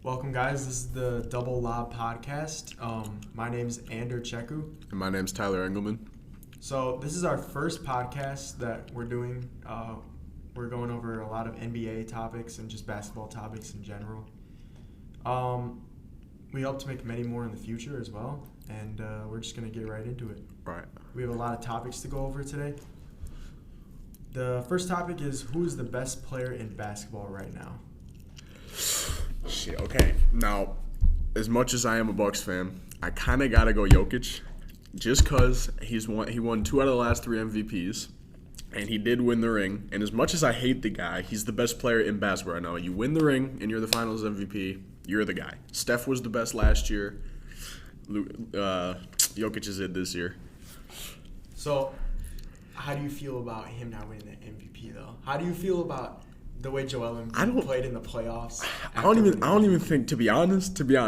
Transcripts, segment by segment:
Welcome, guys. This is the Double Lob Podcast. My name's Ander Cheku. And my name's Tyler Engelman. So this is our first podcast that we're doing. We're going over a lot of NBA topics and just basketball topics in general. We hope to make many more in the future as well, and we're just going to get right into it. Right. We have a lot of topics to go over today. The first topic is, who is the best player in basketball right now? Shit, okay. Now, as much as I am a Bucks fan, I kind of got to go Jokic just because he won 2 out of the last 3 MVPs, and he did win the ring. And as much as I hate the guy, he's the best player in basketball right now. You win the ring, and you're the finals MVP, you're the guy. Steph was the best last year. Jokic is it this year. So, how do you feel about him not winning the MVP, though? How do you feel about the way Joel Embiid played in the playoffs? I don't even think, to be honest, I don't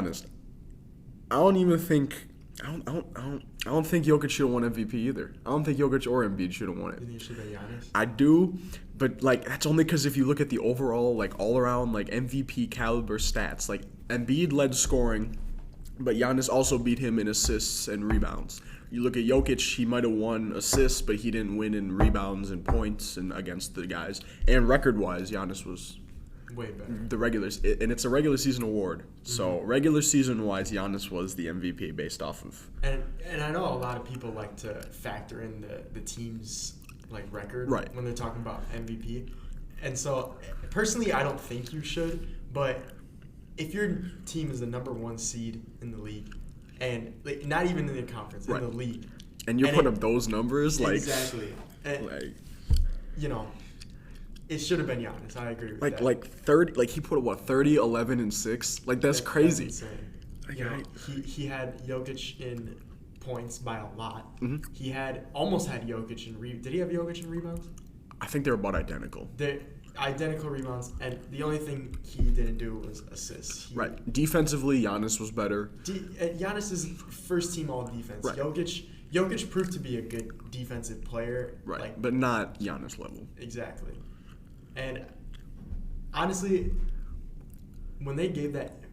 think Jokic should have won MVP either. I don't think Jokic or Embiid should have won it. You think it should have been Giannis? I do, but that's only because if you look at the overall all around MVP caliber stats, Embiid led scoring, but Giannis also beat him in assists and rebounds. You look at Jokic, he might have won assists, but he didn't win in rebounds and points and against the guys. And record-wise, Giannis was way better. And it's a regular season award. Mm-hmm. So regular season-wise, Giannis was the MVP based off of. And I know a lot of people like to factor in the team's record when they're talking about MVP. And so personally, I don't think you should. But if your team is the number 1 seed in the league, and not even in the conference, in the league, and you're putting up those numbers, exactly, and, it should have been Giannis. I agree with that. 30, he put up 30, 11, and 6. That's crazy. That's insane. He had Jokic in points by a lot. Mm-hmm. He almost had Jokic in Did he have Jokic in rebounds? I think they're about identical. They're identical rebounds, and the only thing he didn't do was assists. Defensively, Giannis was better. Giannis is first team all defense. Right. Jokic proved to be a good defensive player. Right, but not Giannis level. Exactly. And honestly, when they gave that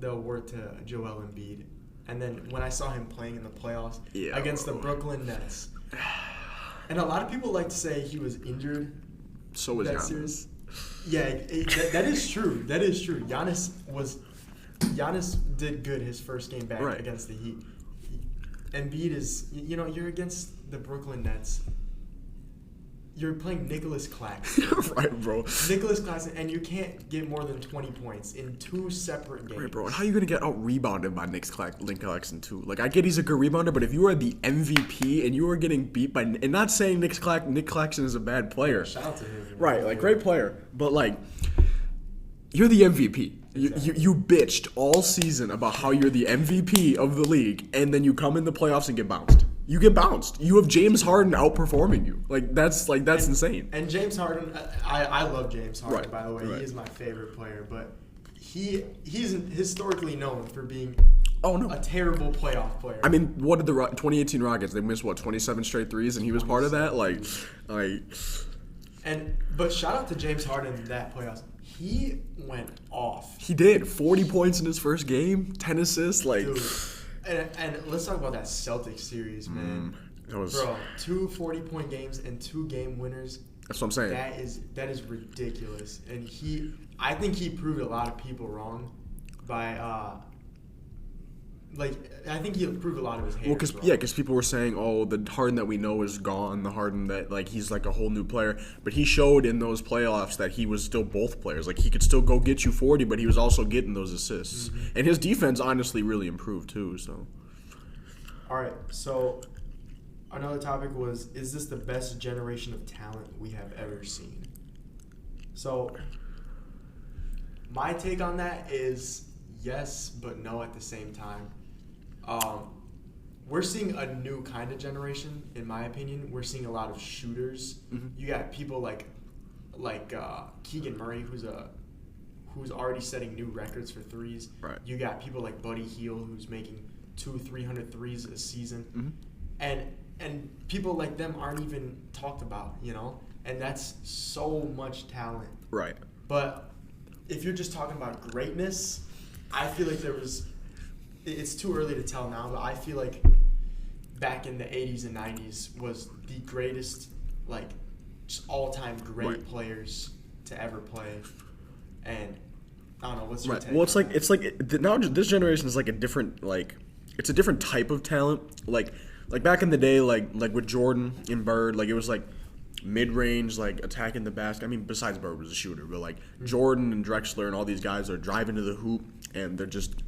the award to Joel Embiid, and then when I saw him playing in the playoffs against the Brooklyn Nets, and a lot of people like to say he was injured. So was Giannis. Yeah, that is true. That is true. Giannis did good his first game back against the Heat. Embiid is, you're against the Brooklyn Nets. You're playing Nicholas Claxton. Right, bro. Nicholas Claxton, and you can't get more than 20 points in 2 separate games. Right, bro. And how are you going to get out-rebounded by Nick Claxton, too? I get he's a good rebounder, but if you are the MVP and you are getting beat by... And not saying Nick Claxton is a bad player. Shout out to him. Right, great player. But, you're the MVP. Exactly. You bitched all season about how you're the MVP of the league, and then you come in the playoffs and get bounced. You get bounced. You have James Harden outperforming you. That's insane. And James Harden, I love James Harden, by the way. Right. He is my favorite player, but he's historically known for being a terrible playoff player. I mean, what did the 2018 Rockets? They missed 27 straight threes, and he was part of that. But shout out to James Harden in that playoffs. He went off. He did 40 points in his first game, 10 assists. Dude. And let's talk about that Celtics series, man. Bro, 2 40-point games and 2 game winners. That's what I'm saying. That is ridiculous. And I think he proved a lot of people wrong by I think he proved a lot of his haters wrong. Because people were saying, oh, the Harden that we know is gone, the Harden that he's a whole new player. But he showed in those playoffs that he was still both players. He could still go get you 40, but he was also getting those assists. Mm-hmm. And his defense honestly really improved too. So, all right. So another topic was, is this the best generation of talent we have ever seen? So my take on that is yes, but no at the same time. We're seeing a new kind of generation, in my opinion. We're seeing a lot of shooters. Mm-hmm. You got people like Keegan Murray, who's already setting new records for threes. Right. You got people like Buddy Hield, who's making 200-300 threes a season. Mm-hmm. And people like them aren't even talked about, And that's so much talent. Right. But if you're just talking about greatness, I feel like it's too early to tell now, but I feel like back in the 80s and 90s was the greatest, like, just all-time great players to ever play. And I don't know, what's your take? Well, now this generation is like a different, like, it's a different type of talent. Like back in the day, like with Jordan and Bird, like it was like mid-range, like attacking the basket. I mean, besides Bird was a shooter, but like Jordan and Drexler and all these guys are driving to the hoop, and they're just,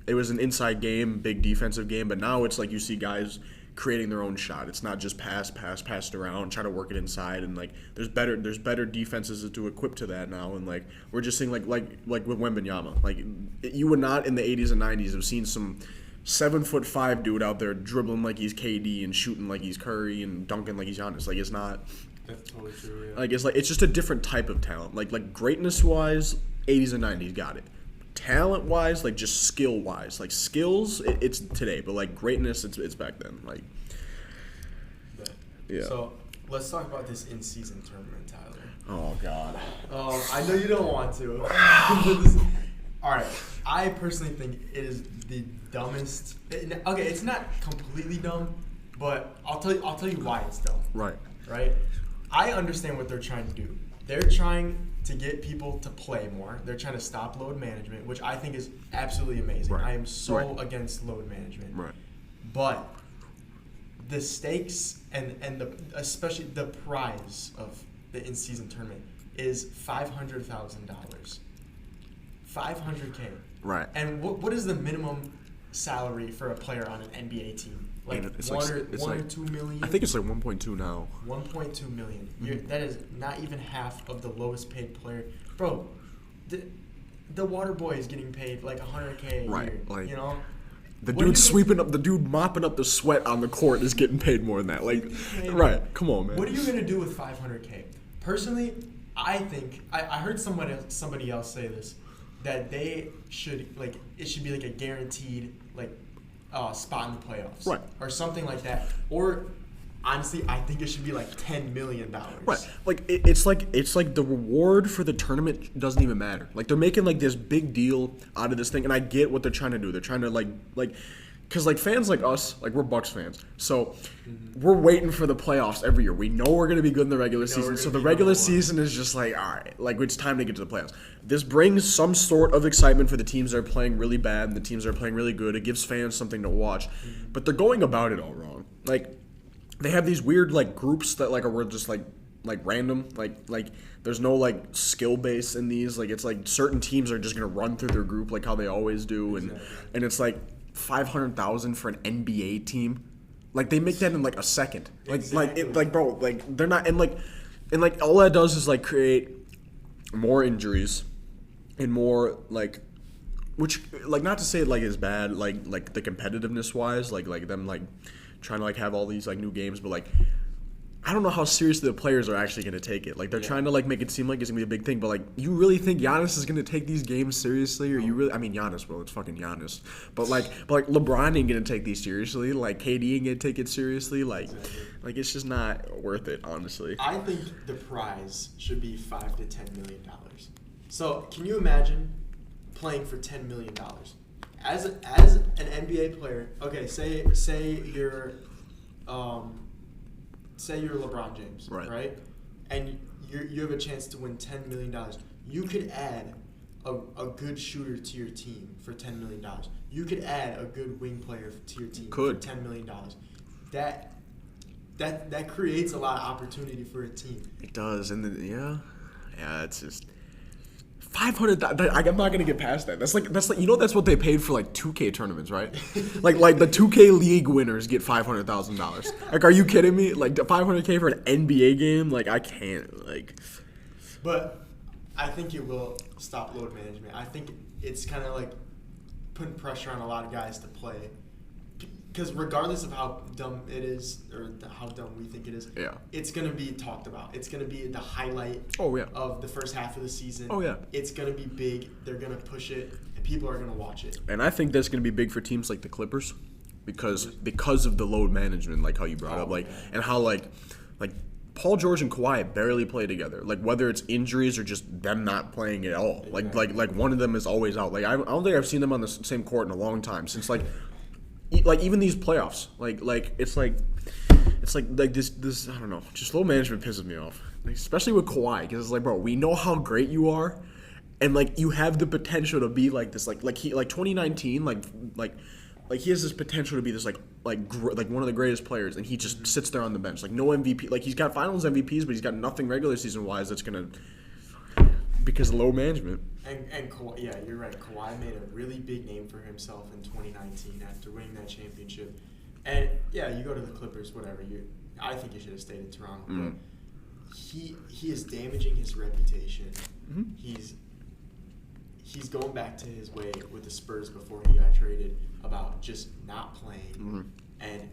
it was an inside game, big defensive game. But now it's like you see guys creating their own shot. It's not just pass it around, try to work it inside, and like there's better defenses to equip to that now. And like we're just seeing like with Wembanyama, like you would not in the 80s and 90s have seen some 7'5" dude out there dribbling like he's KD and shooting like he's Curry and dunking like he's Giannis. Like it's not. That's totally true. Yeah. Like it's just a different type of talent. Like greatness wise, 80s and 90s got it. Talent wise, like just skill wise, like skills, it's today, but like greatness, it's back then. Like, yeah. So let's talk about this in-season tournament, Tyler. Oh God. I know you don't want to. All right. I personally think it is the dumbest. Okay, it's not completely dumb, but I'll tell you why it's dumb. Right. Right. I understand what they're trying to do. They're trying to get people to play more. They're trying to stop load management, which I think is absolutely amazing. Right. I am so against load management. Right. But the stakes and especially the prize of the in-season tournament is $500,000. $500K. Right. And what is the minimum salary for a player on an NBA team? Like it's one like, or 2 million? I think it's like 1.2 now. 1.2 million. That is not even half of the lowest paid player. Bro, the water boy is getting paid like $100K a year. Like, you know? The dude mopping up the sweat on the court is getting paid more than that. Like, right. Come on, man. What are you going to do with $500K? Personally, I think, I heard somebody else say this, that they should, like, it should be like a guaranteed, like, spot in the playoffs. Right. Or something like that. Or, honestly, I think it should be like $10 million. Right. Like, it's like the reward for the tournament doesn't even matter. Like, they're making, like, this big deal out of this thing, and I get what they're trying to do. They're trying to, like, because, like, fans like us, like, we're Bucks fans. So, we're waiting for the playoffs every year. We know we're going to be good in the regular season. So, the regular season is just like, all right, like, it's time to get to the playoffs. This brings some sort of excitement for the teams that are playing really bad and the teams that are playing really good. It gives fans something to watch. But they're going about it all wrong. Like, they have these weird, like, groups that, like, are just, like random. Like, there's no, like, skill base in these. Like, it's, like, certain teams are just going to run through their group like how they always do. And it's, like, $500,000 for an NBA team. Like, they make that in, like, a second. Bro, like, they're not, and all that does is, like, create more injuries and more, like, which, like, not to say it, like, is bad, like the competitiveness wise, like them, like, trying to, like, have all these, like, new games, but, like, I don't know how seriously the players are actually going to take it. Like, they're trying to, like, make it seem like it's going to be a big thing, but, like, you really think Giannis is going to take these games seriously? Or you really, I mean, Giannis will. It's fucking Giannis. But LeBron ain't going to take these seriously. Like, KD ain't going to take it seriously. Like, it's just not worth it, honestly. I think the prize should be $5 to $10 million. So, can you imagine playing for $10 million? As an NBA player, okay, say you're LeBron James, right? And you have a chance to win $10 million. You could add a good shooter to your team for $10 million. You could add a good wing player to your team for $10 million. That creates a lot of opportunity for a team. It does, and it's just $500. I'm not gonna get past that. That's like that's what they paid for like 2K tournaments, right? like the 2K league winners get $500,000. Like, are you kidding me? Like $500K for an NBA game? Like, I can't. Like, but I think it will stop load management. I think it's kind of like putting pressure on a lot of guys to play. Because regardless of how dumb it is, or how dumb we think it is, it's going to be talked about. It's going to be the highlight of the first half of the season. Oh, yeah. It's going to be big. They're going to push it, and people are going to watch it. And I think that's going to be big for teams like the Clippers because of the load management, like how you brought up, like and how like Paul George and Kawhi barely play together. Like, whether it's injuries or just them not playing at all. Like one of them is always out. Like, I don't think I've seen them on the same court in a long time since like even these playoffs. Like it's like this I don't know. Just low management pisses me off. Like, especially with Kawhi, because it's like, bro, we know how great you are, and like you have the potential to be like this. Like 2019, like he has this potential to be this like one of the greatest players, and he just sits there on the bench, like no MVP. Like, he's got Finals MVPs, but he's got nothing regular season wise that's gonna, because of low management. And Kawhi, yeah, you're right. Kawhi made a really big name for himself in 2019 after winning that championship. And yeah, you go to the Clippers, whatever. I think you should have stayed in Toronto. But he is damaging his reputation. Mm-hmm. He's going back to his way with the Spurs before he got traded about just not playing. Mm-hmm. And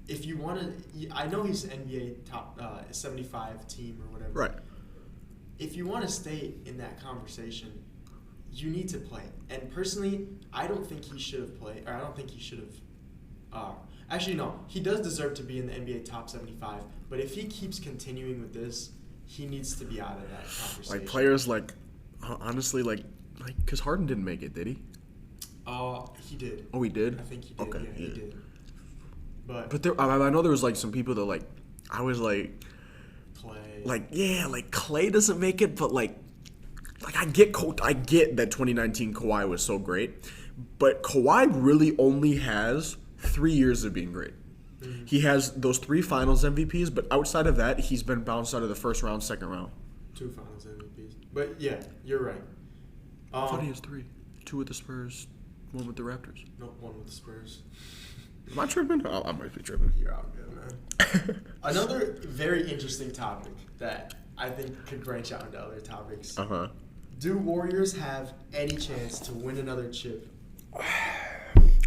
if you want to, I know he's NBA top 75 team or whatever. Right. If you want to stay in that conversation, you need to play. And personally, I don't think he should have played, or I don't think he should have. Actually, no, he does deserve to be in the NBA top 75. But if he keeps continuing with this, he needs to be out of that conversation. Like, players like, honestly, like, because Harden didn't make it, did he? He did. Oh, he did? I think he did. Okay, yeah, he did. But there, I know there was like some people that like, I was like, Clay. Like, yeah, like Clay doesn't make it, but like I get that 2019 Kawhi was so great, but Kawhi really only has 3 years of being great. Mm-hmm. He has those 3 Finals MVPs, but outside of that, he's been bounced out of the first round, second round. 2 Finals MVPs. But yeah, you're right. I thought he has 3. 2 with the Spurs, 1 with the Raptors. No, 1 with the Spurs. Am I tripping? I might be tripping. You're out good, man. Another very interesting topic that I think could branch out into other topics. Uh-huh. Do Warriors have any chance to win another chip?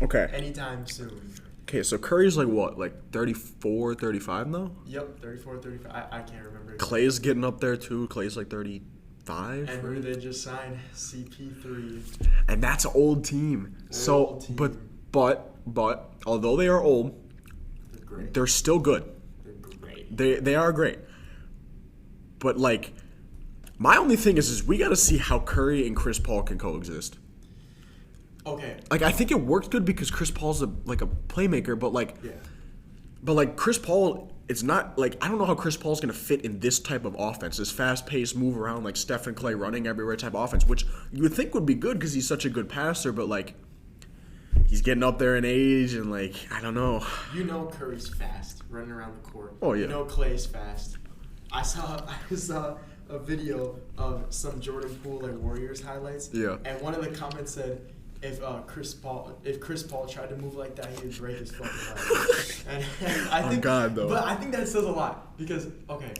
Okay. Anytime soon? Okay, so Curry's like what? Like 34, 35 now? Yep, 34, 35. I can't remember. Clay's getting up there too. Clay's like 35. And who they just signed? CP3. And that's an old team. Old team. But although they are old, they're still good. They're great. They are great. But like, my only thing is we got to see how Curry and Chris Paul can coexist. Okay. Like, I think it worked good because Chris Paul's a playmaker, but like, yeah. But like Chris Paul, it's not like, I don't know how Chris Paul's gonna fit in this type of offense, this fast-paced, move around like Steph and Clay running everywhere type of offense, which you would think would be good because he's such a good passer, but like, he's getting up there in age, and like, I don't know. You know Curry's fast, running around the court. Oh yeah. You know Clay's fast. I saw a video of some Jordan Poole and Warriors highlights. Yeah. And one of the comments said, if Chris Paul tried to move like that, he would break his fucking leg. and I think, God, though. But I think that says a lot because, okay,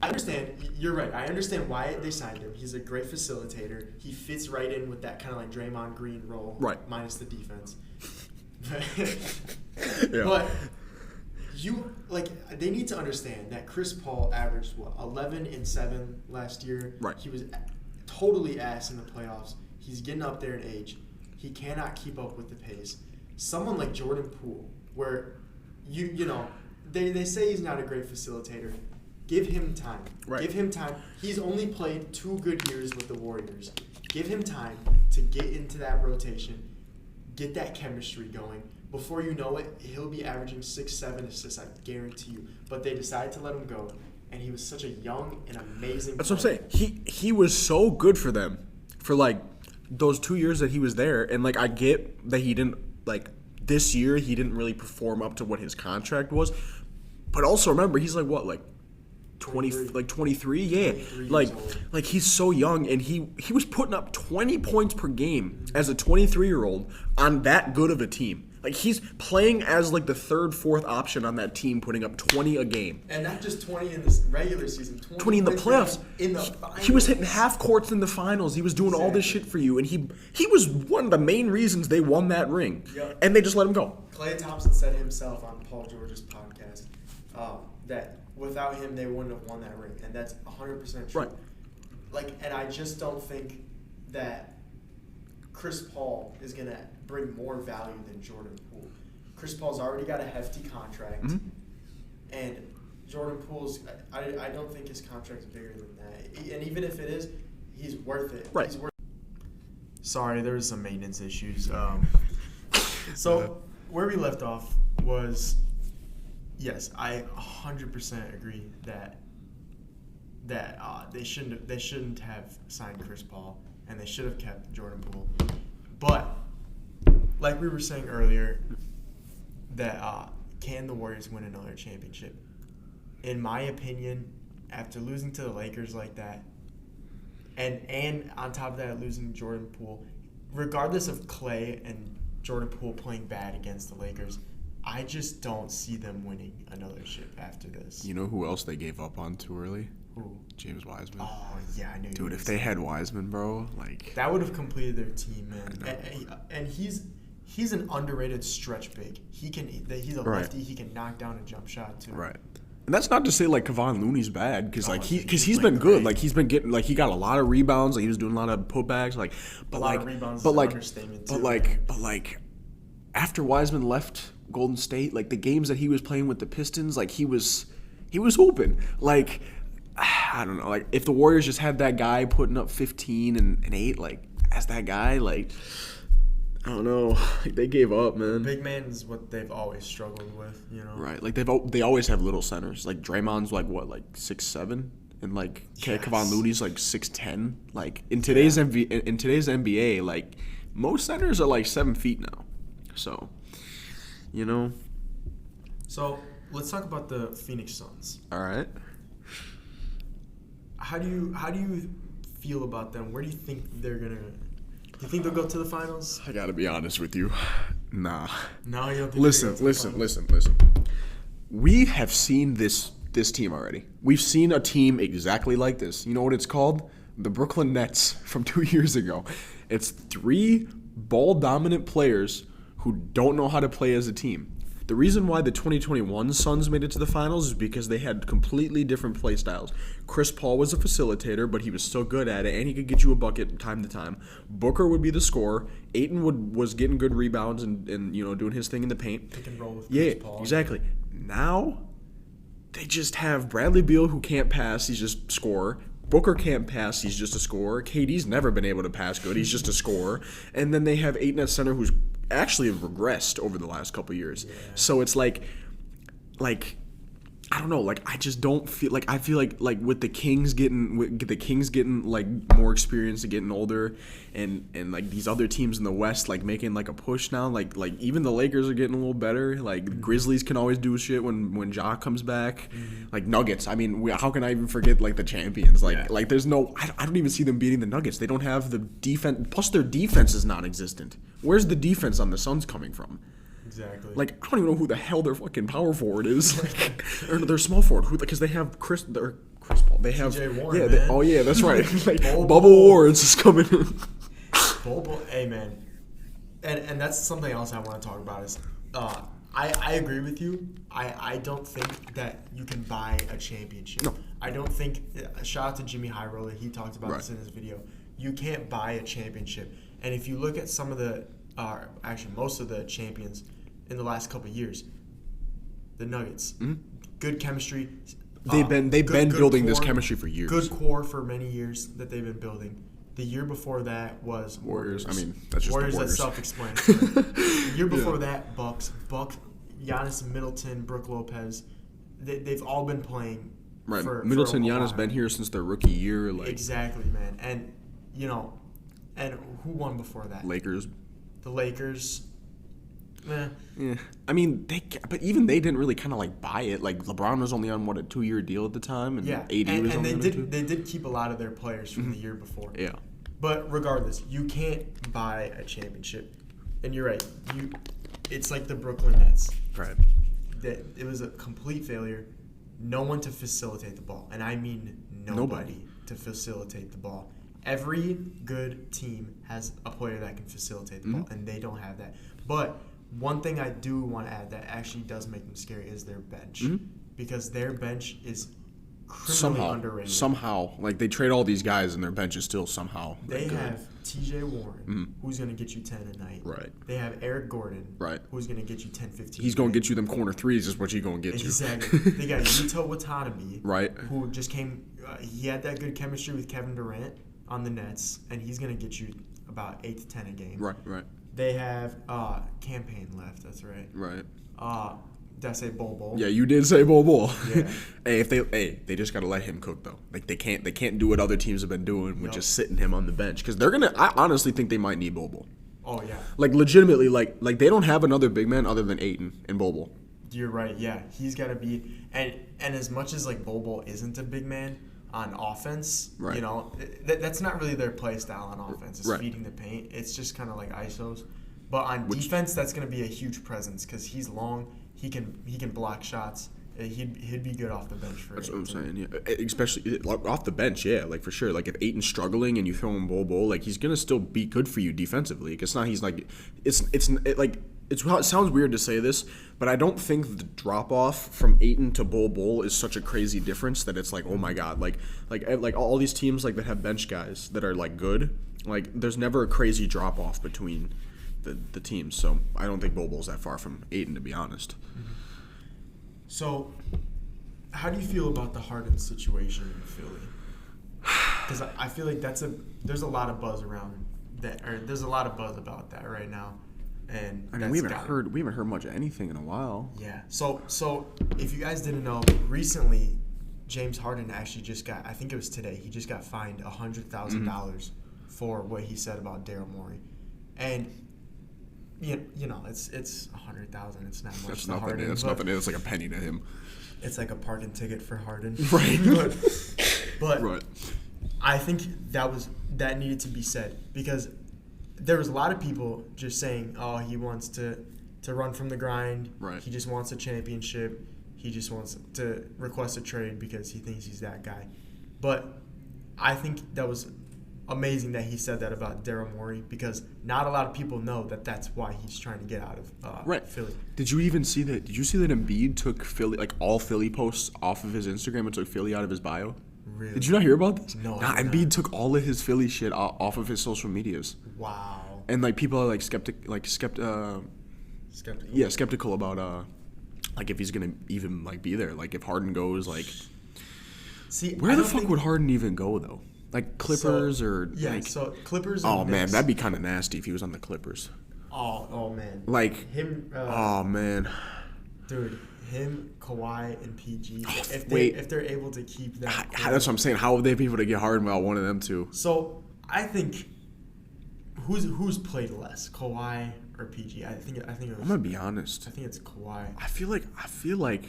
I understand. You're right. I understand why they signed him. He's a great facilitator. He fits right in with that kind of like Draymond Green role, right? Minus the defense. Yeah. But they need to understand that Chris Paul averaged 11 and 7 last year. Right. He was totally ass in the playoffs. He's getting up there in age. He cannot keep up with the pace. Someone like Jordan Poole, where you know, they say he's not a great facilitator. Give him time. Right. Give him time. He's only played 2 good years with the Warriors. Give him time to get into that rotation, get that chemistry going. Before you know it, he'll be averaging 6-7 assists, I guarantee you. But they decided to let him go, and he was such a young and amazing That's player. what I'm saying. He was so good for them for like those 2 years that he was there, and like I get that he didn't like this year he didn't really perform up to what his contract was, but also remember he's like what, like 23, yeah, 23 like he's so young, and he was putting up 20 points per game as a 23-year-old on that good of a team. Like, he's playing as like the 3rd, 4th option on that team, putting up 20 a game. And not just 20 in the regular season, 20 in the playoffs. In the finals. He was hitting half courts in the finals. He was doing all this shit for you, and he was one of the main reasons they won that ring. Yep. And they just let him go. Klay Thompson said himself on Paul George's podcast that without him they wouldn't have won that ring, and that's 100% true. Right. Like, and I just don't think that Chris Paul is gonna bring more value than Jordan Poole. Chris Paul's already got a hefty contract, and Jordan Poole's. I don't think his contract's bigger than that. And even if it is, he's worth it. Right. Sorry, there was some maintenance issues. So where we left off was, yes, I 100% agree that they shouldn't have signed Chris Paul, and they should have kept Jordan Poole. But like we were saying earlier, that can the Warriors win another championship? In my opinion, after losing to the Lakers like that, and on top of that, losing Jordan Poole, regardless of Clay and Jordan Poole playing bad against the Lakers, I just don't see them winning another chip after this. You know who else they gave up on too early? Who? James Wiseman. Oh, yeah, I knew. Dude, if they had Wiseman, bro, like... That would have completed their team, man. And he's an underrated stretch big. He's a lefty. He can knock down a jump shot, too. Right. And that's not to say like Kevon Looney's bad, because he's been good. Like he's been getting like he got a lot of rebounds. Like he was doing a lot of putbacks. Like, but a lot of rebounds. But like after Wiseman left Golden State, like the games that he was playing with the Pistons, like he was hooping. Like I don't know. Like if the Warriors just had that guy putting up 15 and 8, like as that guy, like. I don't know. Like, they gave up, man. Big man is what they've always struggled with, you know. Right. Like they always have little centers. Like Draymond's like what, like 6'7", and like Kevon Looney's like 6'10". Like in today's NBA, like most centers are like 7 feet now. So, you know. So let's talk about the Phoenix Suns. All right. How do you feel about them? Where do you think they're gonna? Do you think they'll go to the finals? I gotta be honest with you. Nah. No, you don't think Listen. We have seen this team already. We've seen a team exactly like this. You know what it's called? The Brooklyn Nets from 2 years ago. It's 3 ball-dominant players who don't know how to play as a team. The reason why the 2021 Suns made it to the finals is because they had completely different play styles. Chris Paul was a facilitator, but he was still good at it, and he could get you a bucket time to time. Booker would be the scorer. Ayton was getting good rebounds and you know doing his thing in the paint. Pick and roll with Chris Paul. Yeah, exactly. Now they just have Bradley Beal, who can't pass. He's just a scorer. Booker can't pass. He's just a scorer. KD's never been able to pass good. He's just a scorer. And then they have Ayton at center, who's actually regressed over the last couple years. Yeah. So it's like I don't know, like I just don't feel like with the Kings getting like more experience and getting older, and like these other teams in the West like making like a push now, like even the Lakers are getting a little better. Like the Grizzlies can always do shit when Ja comes back. Like Nuggets, I mean, how can I even forget like the champions? Like there's no, I don't even see them beating the Nuggets. They don't have the defense. Plus their defense is non-existent. Where's the defense on the Suns coming from? Exactly. Like I don't even know who the hell their fucking power forward is, or their small forward. Because they have Chris Paul. They have TJ Warren. Oh yeah, that's right. Like Bubble Warren's is coming in. Hey man, and that's something else I want to talk about is I agree with you. I don't think that you can buy a championship. No. I don't think. Shout out to Jimmy High Roller. He talked about this in his video. You can't buy a championship. And if you look at some of the, actually most of the champions in the last couple of years, the Nuggets, good chemistry. They've been building this chemistry for years. Good core for many years that they've been building. The year before that was Warriors. I mean, that's just Warriors. The Warriors. That's self-explanatory. The year before that, Bucks, Giannis, Middleton, Brook Lopez. They've all been playing. Right. For Middleton, a Giannis while. been here since their rookie year. Like exactly, man. And you know, and who won before that? Lakers. The Lakers. Yeah. I mean, but even they didn't really kind of like buy it. Like LeBron was only on a 2-year deal at the time, and AD was on they did keep a lot of their players from the year before. Yeah. But regardless, you can't buy a championship, and you're right. It's like the Brooklyn Nets. Right. That it was a complete failure. No one to facilitate the ball, and I mean nobody to facilitate the ball. Every good team has a player that can facilitate the ball, and they don't have that. But one thing I do want to add that actually does make them scary is their bench, because their bench is underrated. Somehow, like they trade all these guys and their bench is still somehow. They have T.J. Warren, who's going to get you 10 a night. Right. They have Eric Gordon, who's going to get you 10, 15. He's going to get you them corner threes. Is what he's going to get you. Exactly. They got Yuto Watanabe, who just came. He had that good chemistry with Kevin Durant on the Nets, and he's going to get you about 8 to 10 a game. Right. They have Campaign left. That's right. Right. Did I say Bol? Yeah, you did say Bol. Yeah. They just gotta let him cook though. Like they can't do what other teams have been doing with just sitting him on the bench because I honestly think they might need Bol. Oh yeah. Like legitimately, like they don't have another big man other than Ayton and Bol. You're right. Yeah, he's got to be and as much as like Bol isn't a big man on offense, right. That's not really their play style on offense. It's feeding the paint. It's just kind of like ISOs. But on defense, that's going to be a huge presence because he's long. He can block shots. He'd be good off the bench for. That's what I'm saying. Yeah, especially off the bench. Yeah, like for sure. Like if Ayton's struggling and you throw him Bol, like he's gonna still be good for you defensively. It's not. He's like it sounds weird to say this, but I don't think the drop off from Ayton to Bol is such a crazy difference that it's like, oh my god, like all these teams like that have bench guys that are like good. Like there's never a crazy drop off between the teams, so I don't think Bol's that far from Ayton, to be honest. So, how do you feel about the Harden situation in Philly? Because I feel like there's a lot of buzz around that, or there's a lot of buzz about that right now, and I mean we haven't heard much of anything in a while. Yeah. So if you guys didn't know, recently James Harden actually just got, I think it was today, he just got fined $100,000 for what he said about Daryl Morey, and. You know, it's $100,000. It's not much. That's nothing. Harden, that's nothing. It's like a penny to him. It's like a parking ticket for Harden. Right. but right. I think that needed to be said because there was a lot of people just saying, "Oh, he wants to run from the grind. Right. He just wants a championship. He just wants to request a trade because he thinks he's that guy." But I think that was amazing that he said that about Daryl Morey because not a lot of people know that that's why he's trying to get out of Philly. Did you even see that? Did you see that Embiid took Philly, like all Philly posts off of his Instagram and took Philly out of his bio? Really? Did you not hear about this? No. Embiid took all of his Philly shit off of his social medias. Wow. And like people are like skeptical about like if he's gonna even like be there. Like if Harden goes, like, see, where the fuck would Harden even go though? Like Clippers so Clippers. Oh man, that'd be kind of nasty if he was on the Clippers. Oh man. Like him. Oh man. Dude, him, Kawhi, and PG. If they're able to keep that. That's what I'm saying. How would they be able to get Harden without one of them two? So I think who's played less, Kawhi or PG? I think it was. I'm gonna be honest. I think it's Kawhi. I feel like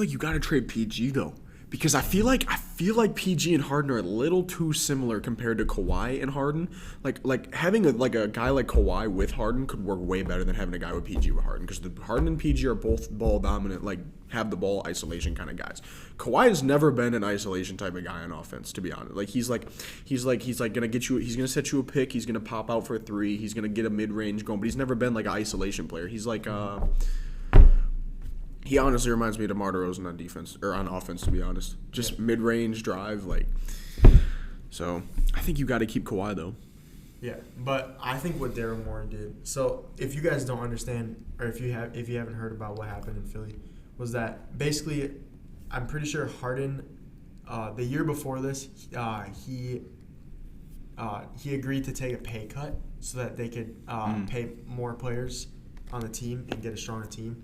you gotta trade PG though. Because I feel like PG and Harden are a little too similar compared to Kawhi and Harden. Like having a guy like Kawhi with Harden could work way better than having a guy with PG with Harden. Because Harden and PG are both ball dominant, like have the ball isolation kind of guys. Kawhi has never been an isolation type of guy on offense, to be honest. Like he's gonna get you. He's gonna set you a pick. He's gonna pop out for a three. He's gonna get a mid range going. But he's never been like an isolation player. He's like He honestly reminds me of DeMar DeRozan on defense or on offense, to be honest. Just mid-range drive, like. So I think you got to keep Kawhi though. Yeah, but I think what Daryl Morey did. So if you guys don't understand, or if you haven't heard about what happened in Philly, was that basically, I'm pretty sure Harden, the year before this, he agreed to take a pay cut so that they could pay more players on the team and get a stronger team,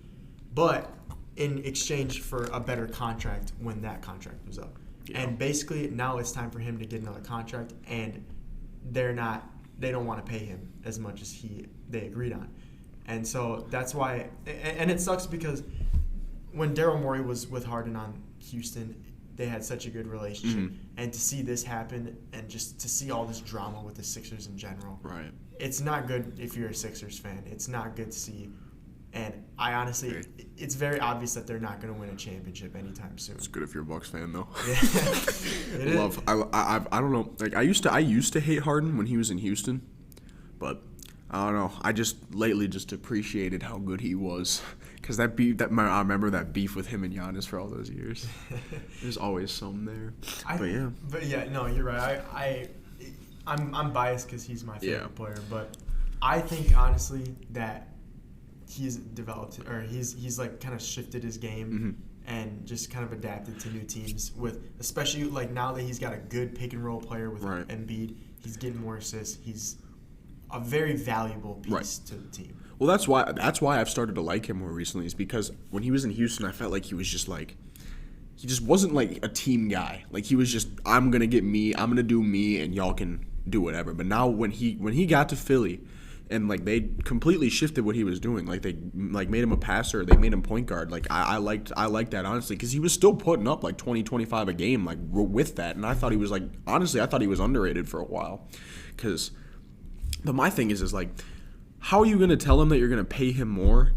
but in exchange for a better contract when that contract was up. Yeah. And basically now it's time for him to get another contract, and they don't want to pay him as much as they agreed on. And so that's why, and it sucks because when Daryl Morey was with Harden on Houston, they had such a good relationship. And to see this happen and just to see all this drama with the Sixers in general, right? It's not good if you're a Sixers fan. It's not good to see. And I honestly, it's very obvious that they're not going to win a championship anytime soon. It's good if you're a Bucks fan, though. Yeah, it is. I don't know. Like I used to hate Harden when he was in Houston, but I don't know. I just lately just appreciated how good he was, because I remember that beef with him and Giannis for all those years. There's always some there. But yeah, no, you're right. I'm biased because he's my favorite player, but I think honestly that he's developed, or he's like kind of shifted his game and just kind of adapted to new teams, with especially like now that he's got a good pick and roll player with Embiid, he's getting more assists. He's a very valuable piece to the team. Well, that's why I've started to like him more recently, is because when he was in Houston, I felt like he was just like, he just wasn't like a team guy. Like he was just, I'm gonna get me, I'm gonna do me, and y'all can do whatever. But now when he got to Philly, and like they completely shifted what he was doing, like they like made him a passer, they made him point guard. Like I liked that honestly, because he was still putting up like 20, 25 a game like with that, and I thought he was like, honestly, I thought he was underrated for a while, because. But my thing is like, how are you going to tell him that you're going to pay him more,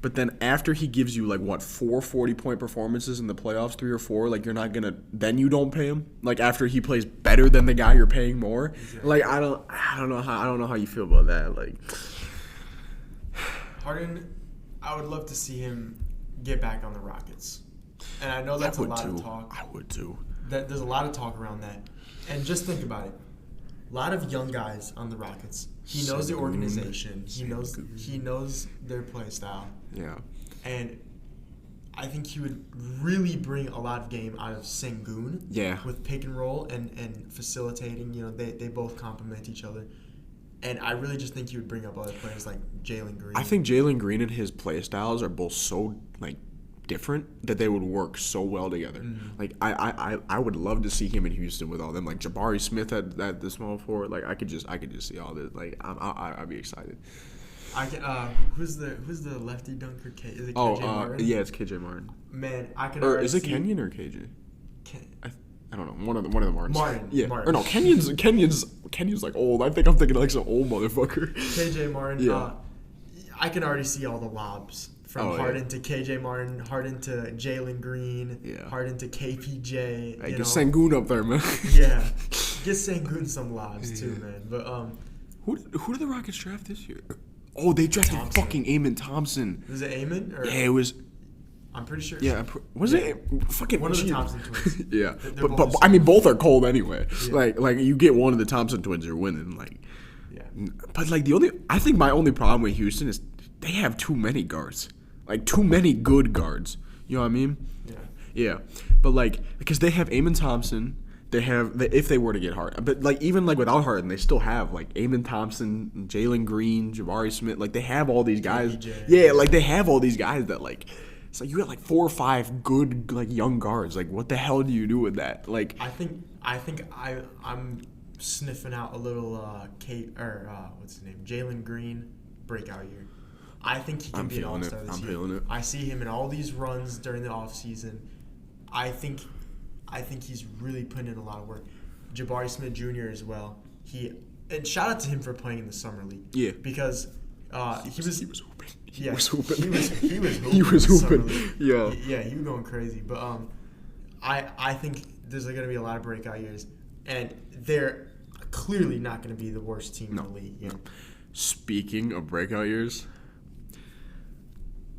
but then after he gives you like what 4 40-point performances in the playoffs, 3 or 4, like you're not going to, then you don't pay him? Like after he plays better than the guy you're paying more? Exactly. Like I don't know how you feel about that. Like Harden, I would love to see him get back on the Rockets. And I know that's a lot of talk. I would too. There's a lot of talk around that. And just think about it. A lot of young guys on the Rockets. He knows the organization. He knows their play style. Yeah. And I think he would really bring a lot of game out of Sengun. Yeah. With pick and roll and facilitating. You know, they both complement each other. And I really just think he would bring up other players like Jalen Green. I think Jalen Green and his play styles are both so like different that they would work so well together. Like I would love to see him in Houston with all them, like Jabari Smith at the small forward. Like I could just see all this. Like I'd be excited. I can. Who's the lefty dunker? Is it KJ Martin? Yeah, it's KJ Martin. Man, I can. Or is it Kenyon or KJ? I don't know. One of the Martins. Martin. Yeah. Martin. Or no, Kenyon's like old. I think I'm thinking like some old motherfucker. KJ Martin. Yeah. I can already see all the lobs. From Harden to KJ Martin, Harden to Jalen Green, Harden to KPJ. Hey, get Sengun up there, man. Yeah, get Sengun some lobs too, man. But who did the Rockets draft this year? Oh, they drafted fucking Amen Thompson. Was it Amen? Or? Yeah, it was. I'm pretty sure. Yeah, was it fucking one of the Thompson twins? Yeah, but I mean both are cold anyway. Yeah. Like you get one of the Thompson twins, you're winning. Like, but like I think my only problem with Houston is they have too many guards. Like, too many good guards. You know what I mean? Yeah. But, like, because they have Amen Thompson. If they were to get Harden. But, like, even, like, without Harden, they still have, like, Amen Thompson, Jalen Green, Jabari Smith. Like, they have all these guys. Yeah, like, they have all these guys that, like, it's like you got, like, 4 or 5 good, like, young guards. Like, what the hell do you do with that? Like, I think I'm sniffing out a little, what's his name? Jalen Green breakout year. I think he can be an all-star this year. Feeling it. I see him in all these runs during the offseason. I think he's really putting in a lot of work. Jabari Smith Jr. as well. And shout out to him for playing in the summer league. Yeah. Because he was hooping. He was hooping. He was hooping. Yeah. Yeah, he was going crazy. But I think there's going to be a lot of breakout years, and they're clearly not going to be the worst team in the league. You know? Speaking of breakout years.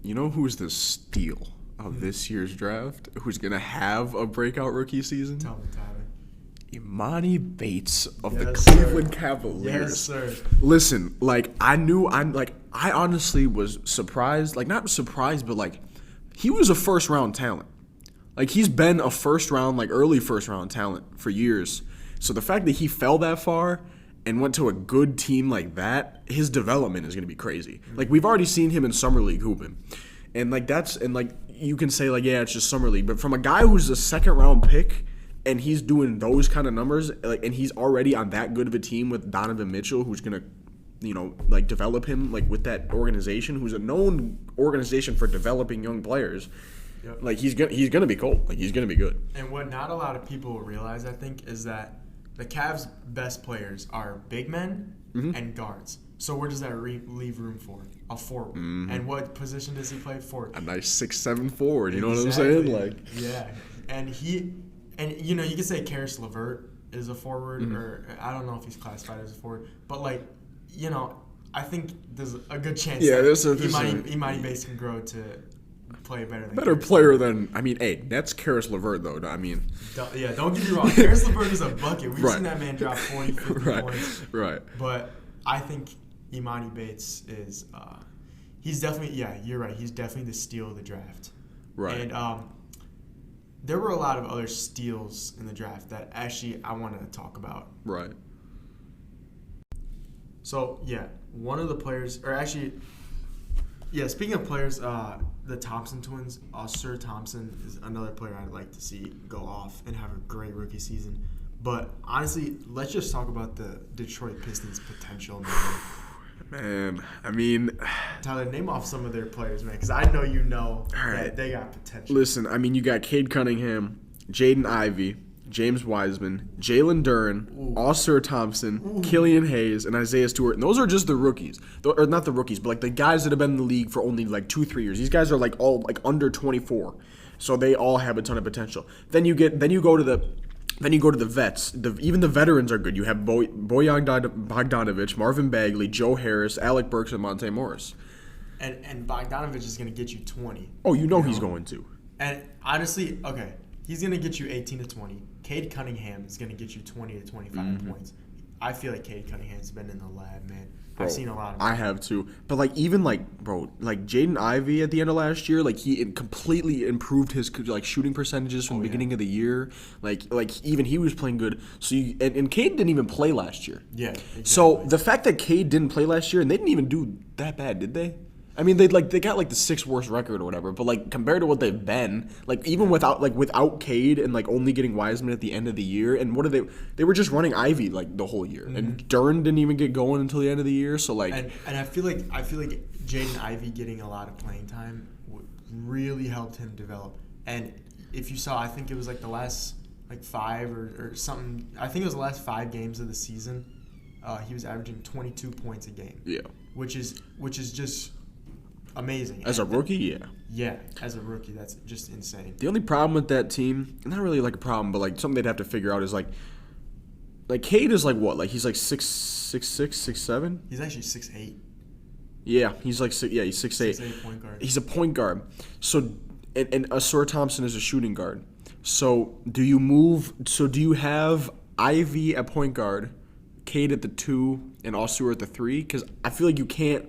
You know who's the steal of this year's draft? Who's going to have a breakout rookie season? Tell me, Tyler. Imani Bates of the Cleveland Cavaliers. Yes, sir. Listen, like, I honestly was surprised. Like, not surprised, but, like, he was a first-round talent. Like, he's been a first-round, like, early first-round talent for years. So the fact that he fell that far and went to a good team like that, his development is going to be crazy. Like, we've already seen him in Summer League hooping. And, like, you can say, like, yeah, it's just Summer League. But from a guy who's a second-round pick and he's doing those kind of numbers, like, and he's already on that good of a team with Donovan Mitchell, who's going to, you know, like, develop him, like, with that organization, who's a known organization for developing young players. Yep. Like, he's gonna be cool. Like, he's going to be good. And what not a lot of people realize, I think, is that the Cavs' best players are big men and guards. So where does that leave room for? A forward. And what position does he play? Forward. A nice 6'7" forward. You know what I'm saying? Like, yeah. And you know, you could say Karis LeVert is a forward, or I don't know if he's classified as a forward, but, like, you know, I think there's a good chance. Yeah, that Imani Bates can grow to play better player than that's Karis LeVert though. I mean, don't get me wrong. Karis LeVert is a bucket. We've seen that man drop 40, 50 points. Right. But I think Imani Bates is he's definitely you're right. He's definitely the steal of the draft. Right. And there were a lot of other steals in the draft that actually I want to talk about. Right. So one of the players, or actually. Yeah, speaking of players, the Thompson twins, Sir Thompson is another player I'd like to see go off and have a great rookie season. But honestly, let's just talk about the Detroit Pistons' potential. Man, I mean... Tyler, name off some of their players, man, because I know you know that they got potential. Listen, I mean, you got Cade Cunningham, Jaden Ivey, James Wiseman, Jalen Duren, Sir Thompson, Killian Hayes, and Isaiah Stewart. And those are just the rookies. Or not the rookies, but like the guys that have been in the league for only like 2-3 years. These guys are like all like under 24. So they all have a ton of potential. Then you go to the vets. Even the veterans are good. You have Bojan Bogdanovic, Marvin Bagley, Joe Harris, Alec Burks, and Monte Morris. And Bogdanovic is going to get you 20. Oh, you know he's going to. And honestly, okay, he's going to get you 18 to 20. Cade Cunningham is going to get you 20 to 25 points. I feel like Cade Cunningham's been in the lab, man. Bro, I've seen a lot of I have too. But like even like Jaden Ivey at the end of last year, like he completely improved his like shooting percentages from the beginning of the year. Like even he was playing good. So and Cade didn't even play last year. Yeah. Exactly. So the fact that Cade didn't play last year and they didn't even do that bad, did they? I mean, they got like the 6th worst record or whatever, but like compared to what they've been, like even without Cade and like only getting Wiseman at the end of the year, and what are they were just running Ivy like the whole year, and Duren didn't even get going until the end of the year. So like, and I feel like Jaden Ivey getting a lot of playing time really helped him develop. And if you saw, I think it was like the last like 5 or something. I think it was the last 5 games of the season. He was averaging 22 points a game. Yeah, which is just amazing. As a rookie, yeah. Yeah, as a rookie, that's just insane. The only problem with that team, not really like a problem, but like something they'd have to figure out is like Cade is like what? Like he's like 6'6", 6'7"? He's actually 6'8". Yeah, he's like he's 6'8". 6'8" point guard. He's a point guard. So and Sir Thompson is a shooting guard. So do you have Ivy at point guard, Cade at the 2, and Osur at the 3? Because I feel like you can't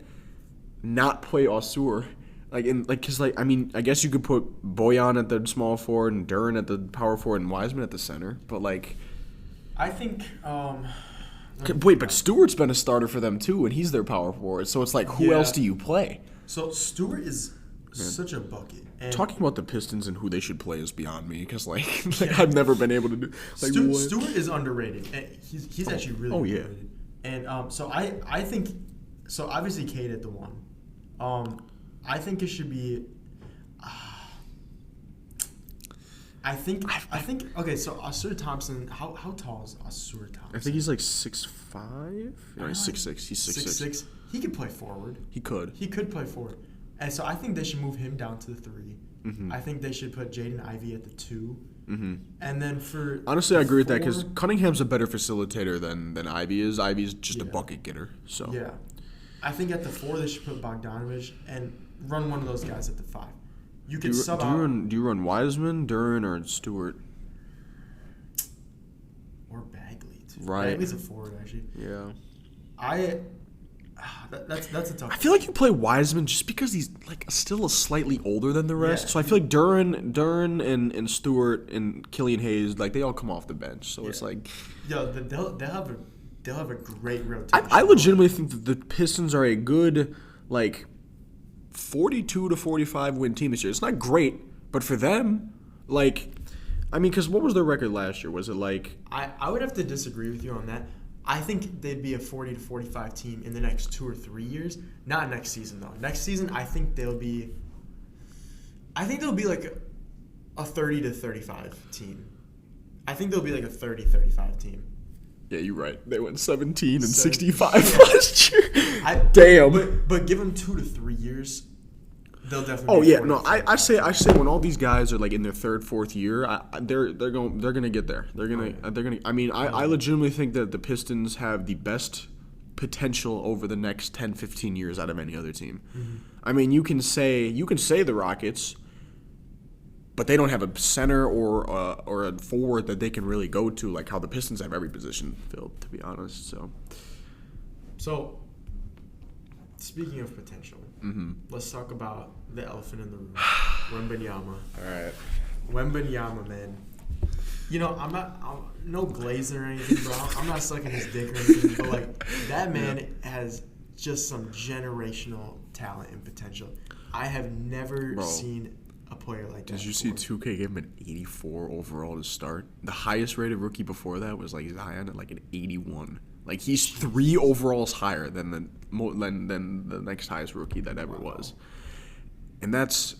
not play Osur, I mean, I guess you could put Bojan at the small forward and Duren at the power forward and Wiseman at the center, but like, I think. But Stewart's been a starter for them too, and he's their power forward. So it's like, who else do you play? So Stewart is such a bucket. And talking about the Pistons and who they should play is beyond me because I've never been able to do. Like, Stewart is underrated. And he's actually really underrated. And so I think so. Obviously, Cade at the 1. I think it should be. I think. Okay, so Osur Thompson. How tall is Osur Thompson? I think he's like 6'5". No, he's 6'6". He's 6'6". He could play forward. He could play forward, and so I think they should move him down to the 3. I think they should put Jaden Ivey at the 2. And then for honestly, I agree with that because Cunningham's a better facilitator than Ivy is. Ivy's just a bucket getter. So yeah, I think at the 4 they should put Bogdanovic and run one of those guys at the 5. You could sub out. Do you run Wiseman, Duren, or Stewart? Or Bagley too. Right. Bagley's a forward actually. Yeah. That's a tough. I feel like you play Wiseman just because he's like still slightly older than the rest. So I feel like Duren and Stewart and Killian Hayes, like they all come off the bench. So it's like, they'll have a great rotation. I legitimately think that the Pistons are a good like 42 to 45 win team this year. It's not great, but for them, like, I mean, because what was their record last year? Was it like? I would have to disagree with you on that. I think they'd be a 40 to 45 team in the next 2 or 3 years. Not next season though. Next season, I think they'll be like a 30 to 35 team. I think they'll be like a 30-35 team. Yeah, you're right. They went 17 and 65 last year. Damn. But give them 2 to 3 years, they'll definitely. Oh yeah, no. I say when all these guys are like in their 3rd, 4th year, they're gonna get there. They're gonna. I mean, I legitimately think that the Pistons have the best potential over the next 10, 15 years out of any other team. Mm-hmm. I mean, you can say the Rockets, but they don't have a center or a forward that they can really go to, like how the Pistons have every position filled, to be honest. So speaking of potential, let's talk about the elephant in the room, Wembanyama. All right. Wembanyama, man. You know, I'm no glazer or anything, bro. I'm not sucking his dick or anything, but like that man has just some generational talent and potential. I have never seen a player like that. Did you see 2K give him an 84 overall to start? The highest rated rookie before that was like Zion at like an 81. Like he's 3 overalls higher than the next highest rookie that ever was. And that's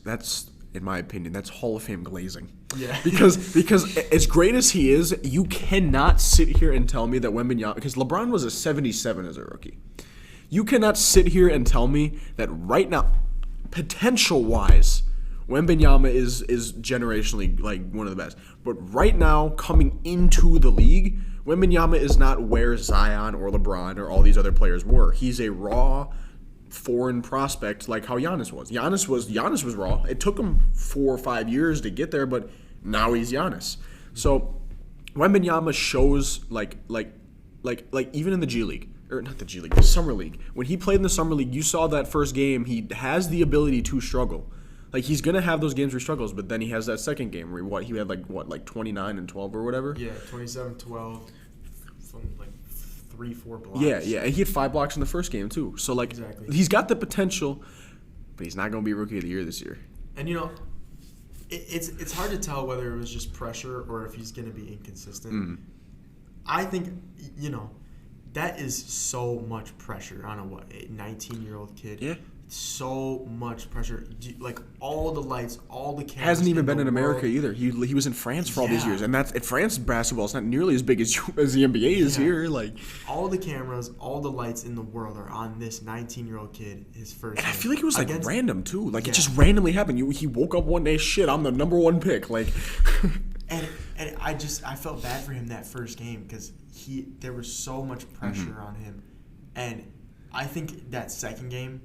in my opinion, that's Hall of Fame glazing. Yeah. Because as great as he is, you cannot sit here and tell me that Wembanyama, because LeBron was a 77 as a rookie. You cannot sit here and tell me that right now, potential-wise, Wembanyama is generationally like one of the best. But right now, coming into the league, Wembanyama is not where Zion or LeBron or all these other players were. He's a raw foreign prospect like how Giannis was. Giannis was raw. It took him 4 or 5 years to get there, but now he's Giannis. So Wembanyama shows like even in the G League, or not the G League, the Summer League. When he played in the Summer League, you saw that first game, he has the ability to struggle. Like he's gonna have those games where he struggles, but then he has that second game where he had like 29 and 12 or whatever. Yeah, 27, 12, something like 3-4 blocks. Yeah, and he had 5 blocks in the first game too. So like, exactly. He's got the potential, but he's not gonna be Rookie of the Year this year. And you know, it's hard to tell whether it was just pressure or if he's gonna be inconsistent. Mm. I think that is so much pressure on a 19-year-old kid. Yeah. So much pressure, like all the lights, all the cameras. Hasn't even been in America either. He was in France for all these years, and that's France basketball is not nearly as big as the NBA is here. Like all the cameras, all the lights in the world are on this 19-year-old kid. His first. And I feel like it was like random too. Like it just randomly happened. He woke up one day, shit, I'm the number 1 pick. Like, and I felt bad for him that first game because there was so much pressure on him, and I think that second game.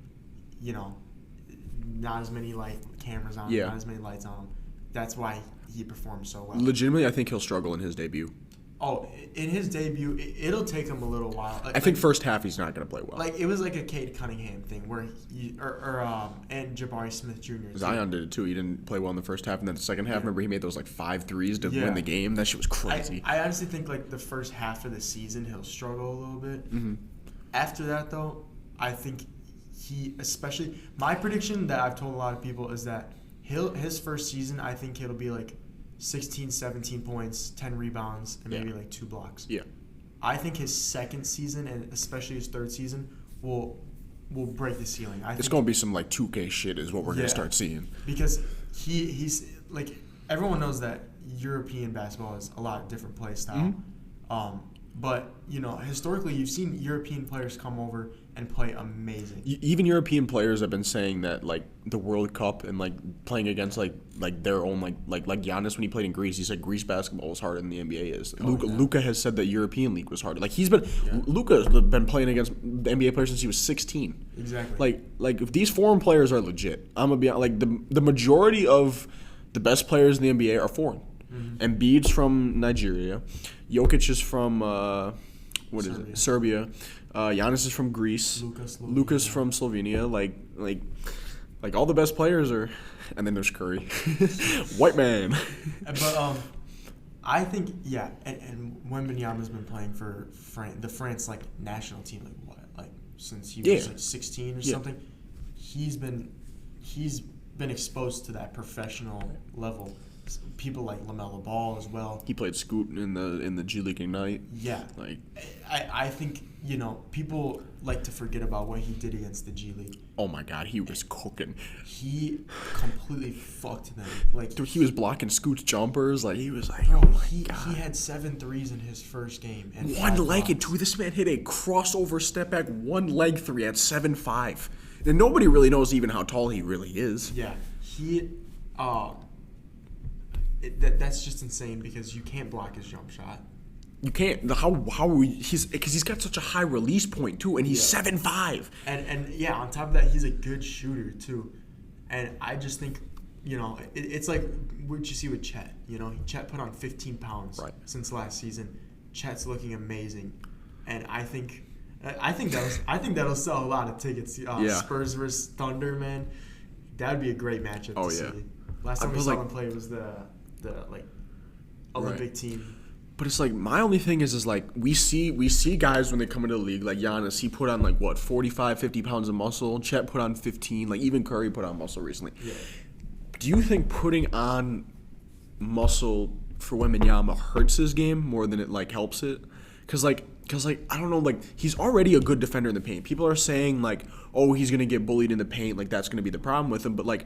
Not as many cameras on him, not as many lights on him. That's why he performed so well. Legitimately, I think he'll struggle in his debut. Oh, in his debut, it'll take him a little while. I think first half he's not going to play well. Like it was like a Cade Cunningham thing where and Jabari Smith Jr. Zion did it too. He didn't play well in the first half, and then the second half, remember he made those 5 threes to win the game. That shit was crazy. I honestly think the first half of the season he'll struggle a little bit. Mm-hmm. After that though, I think. Especially my prediction that I've told a lot of people is that his first season, I think it'll be 16, 17 points, 10 rebounds, and maybe 2 blocks. Yeah. I think his second season and especially his third season will break the ceiling. It's going to be some 2K shit is what we're going to start seeing. Because he's everyone knows that European basketball is a lot different play style. Mm-hmm. But, historically you've seen European players come over and play amazing. Even European players have been saying that, the World Cup and, playing against, their own, like Giannis when he played in Greece, he said Greece basketball is harder than the NBA is. Luka has said that European League was harder. Luka's been playing against the NBA players since he was 16. Exactly. If these foreign players are legit, I'm going to be, the majority of the best players in the NBA are foreign. Mm-hmm. Embiid's from Nigeria. Jokic is from Serbia. Giannis is from Greece. Luka's from Slovenia. Like all the best players are, and then there's Curry, white man. But I think and Wembanyama's been playing for the France national team since he was 16 or something. He's been exposed to that professional level. People like LaMelo Ball as well. He played Scoot in the G League Ignite. Yeah. I think, people like to forget about what he did against the G League. Oh my God, he was cooking. He completely fucked them. Dude, he was blocking Scoot's jumpers. He was he had 7 threes in his first game. And one-legged, too. This man hit a crossover step back one-leg 3 at 7'5". And nobody really knows even how tall he really is. Yeah. That's just insane because you can't block his jump shot. You can't. Because he's got such a high release point too, and he's 7'5". And yeah, on top of that, he's a good shooter too. And I just think, it's like what you see with Chet. Chet put on 15 pounds since last season. Chet's looking amazing, and I think that'll sell a lot of tickets. Spurs versus Thunder, man, that'd be a great matchup to see. Last time we saw them play was the Olympic team. But it's like my only thing is like we see guys when they come into the league like Giannis, he put on 45, 50 pounds of muscle. Chet put on 15. Like even Curry put on muscle recently. Yeah. Do you think putting on muscle for Wembanyama hurts his game more than it helps it? Because I don't know, he's already a good defender in the paint. People are saying he's gonna get bullied in the paint, that's gonna be the problem with him. But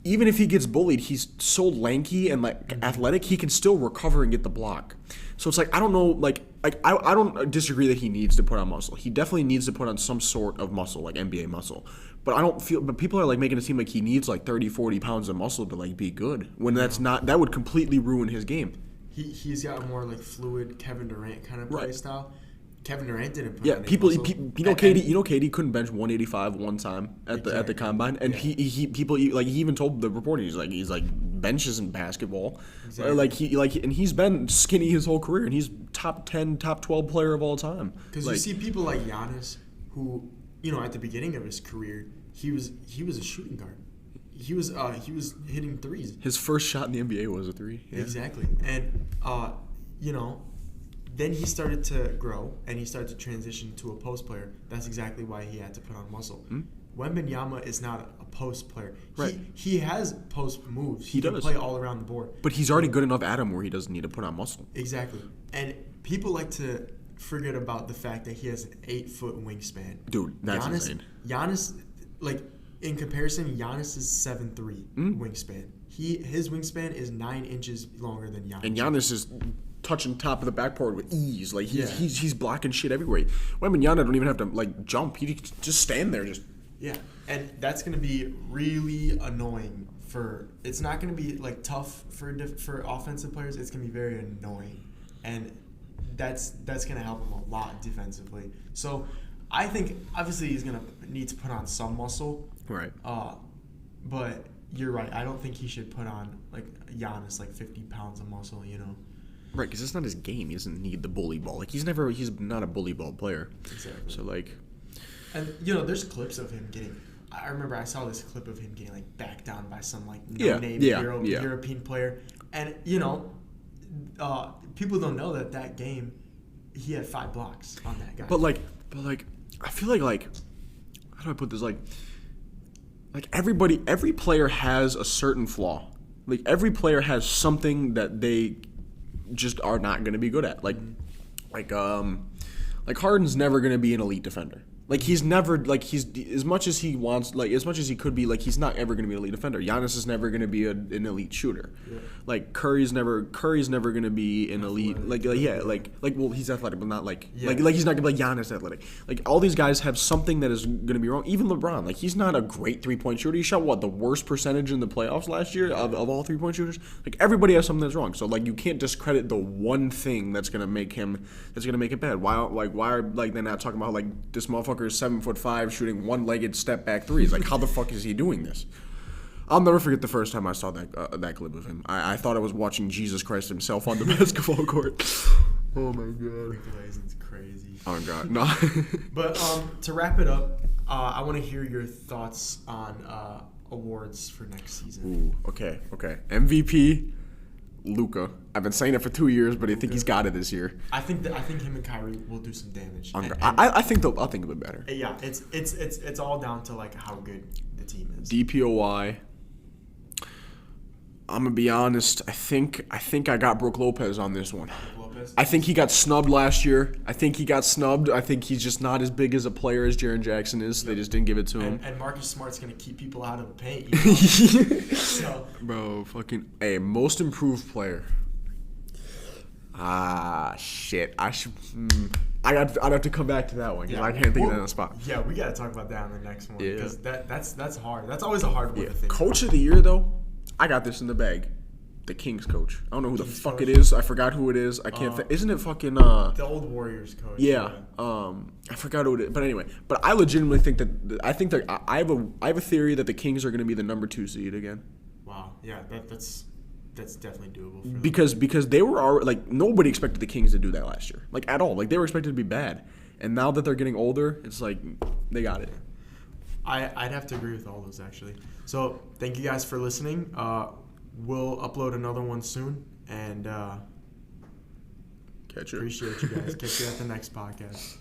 even if he gets bullied, he's so lanky and athletic, he can still recover and get the block. So it's I don't know, I don't disagree that he needs to put on muscle. He definitely needs to put on some sort of muscle, NBA muscle. But I don't feel, but people are making it seem like he needs 30, 40 pounds of muscle to be good. When that's not, that would completely ruin his game. He's got a more fluid Kevin Durant kind of play style. Kevin Durant didn't put on KD couldn't bench 185 one time at the combine, and he even told the reporter he's bench isn't basketball. Exactly. And he's been skinny his whole career, and he's top 10, top 12 player of all time. Because you see people like Giannis who, at the beginning of his career, he was a shooting guard. He was hitting threes. His first shot in the NBA was a three. Yeah. Exactly. And then he started to grow and he started to transition to a post player. That's exactly why he had to put on muscle. Wembanyama is not a post player. Right. He has post moves. He can play all around the board. But he's already good enough at him where he doesn't need to put on muscle. Exactly. And people like to forget about the fact that he has an 8-foot wingspan. Dude, that's insane. Giannis, in comparison, Giannis is 7'3" wingspan. His wingspan is 9 inches longer than Giannis. And Giannis is touching top of the backboard with ease. He's blocking shit everywhere. Wembanyama don't even have to jump. He can just stand there. And that's gonna be really annoying it's not gonna be tough for offensive players. It's gonna be very annoying, and that's gonna help him a lot defensively. So I think obviously he's gonna need to put on some muscle. Right. But you're right. I don't think he should put on Giannis 50 pounds of muscle. Right, because it's not his game. He doesn't need the bully ball. He's not a bully ball player. Exactly. So and there's clips of him getting. I remember I saw this clip of him getting backed down by some no-name European player, and people don't know that game he had 5 blocks on that guy. But I feel how do I put this? Every player has a certain flaw. Every player has something that they just are not going to be good at. Harden's never going to be an elite defender. He's never he's as much as he wants as much as he could be he's not ever going to be an elite defender. Giannis is never going to be an elite shooter. Yeah. Curry's never going to be an elite well he's athletic but not he's not going to be Giannis athletic. All these guys have something that is going to be wrong. Even LeBron he's not a great 3-point shooter. He shot the worst percentage in the playoffs last year of all 3-point shooters. Everybody has something that's wrong. So you can't discredit the one thing that's going to make it bad. Why are they're not talking about this motherfucker is 7'5" shooting one-legged step back threes. How the fuck is he doing this? I'll never forget the first time I saw that clip of him. I thought I was watching Jesus Christ himself on the basketball court. Oh my god. It's crazy. Oh god, no. But to wrap it up, I want to hear your thoughts on awards for next season. Ooh, okay. MVP. Luka. I've been saying it for 2 years, but I think he's got it this year. I think him and Kyrie will do some damage. I think they'll be better. Yeah, it's all down to how good the team is. DPOY. I'm gonna be honest. I think I got Brook Lopez on this one. I think he got snubbed last year. I think he's just not as big as a player as Jaren Jackson is. So they just didn't give it to him. And Marcus Smart's going to keep people out of the paint. So. Bro, most improved player. Shit. I'd have to come back to that one because I can't think of that on the spot. Yeah, we got to talk about that on the next one because that's hard. That's always a hard one to think Coach of the year, though, I got this in the bag. the Kings coach. I don't know who Kings the fuck coach? it is. I forgot who it is. I can't. Isn't it fucking? The old Warriors coach. Yeah. I forgot who it is. But anyway, I legitimately think that I have a theory that the Kings are going to be the number 2 seed again. Wow. Yeah. That's definitely doable. For them. Because they were already, like, nobody expected the Kings to do that last year, like, at all. Like, they were expected to be bad, and now that they're getting older, it's like they got it. I'd have to agree with all those actually. So thank you guys for listening. We'll upload another one soon, and Catch you. appreciate you guys. Catch you at the next podcast.